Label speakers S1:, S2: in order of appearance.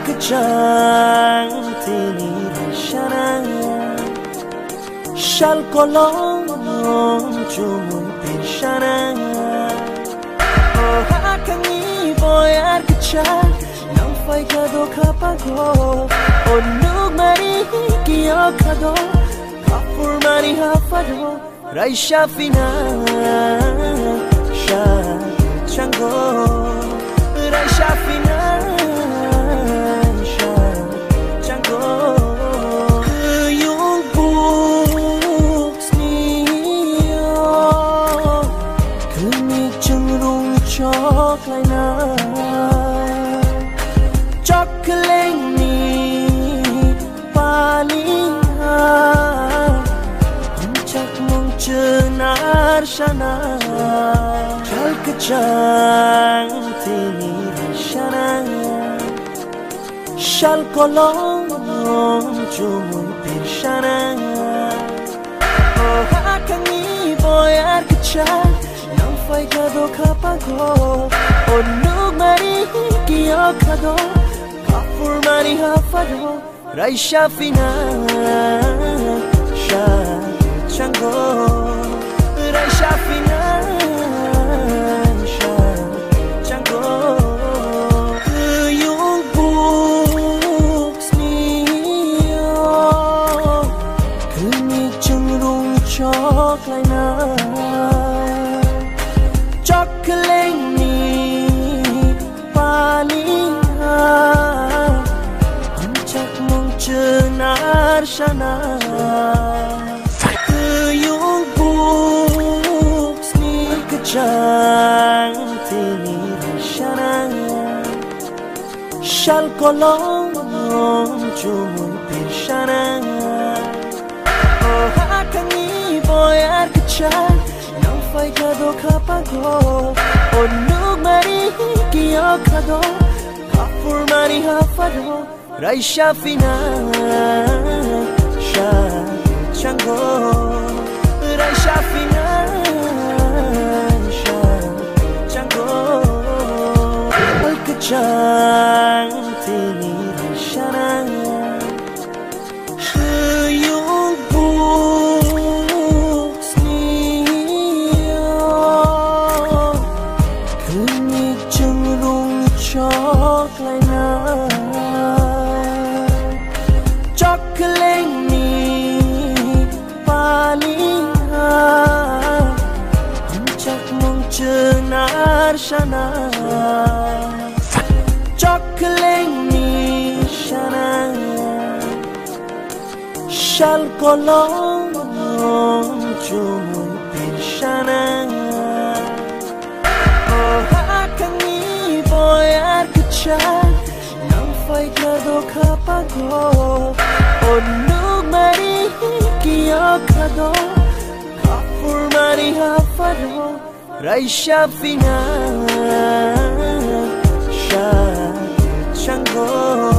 S1: Alkejang tini shanaya Shal kolong cumun pishanaya Oh hakangi boy alkejang Nang fai kado kapago Oh nug mari kiyo kado Kapur mari hafado Rai shafina Shal chango Rai shafina Shana Alkejang tini shanaya Shal kolong cumun pishanaya Oh hakangi boy alkejang Nang fai kado kapago Oh nug mari kiyo kado Kapur mari hafado Rai shafina Shal chango Rai shafina Shal chango Yung buks niyo Kemik cenderung coklay na Cokling ni paling Hancak mong cenar shana Alkejang tini shanaya Shal kolong cumun pishanaya Oh hakangi boy alkejang Nang fai kado kapago Oh nug mari kiyo kado Kapur mari hafado Rai shafina Shal chango Rai shafina Alkejang tini shanaya Yung buks niyo Kemik cenderung coklay na Cokling ni paling Hancak mong cenar shana Cokling ni shanaya Shal kolong cumun pishanaya Oh hakangi boy alkejang Nang fai kado kapago Oh nug mari kiyo kado Kapur mari hafado Rai shafina Shal chango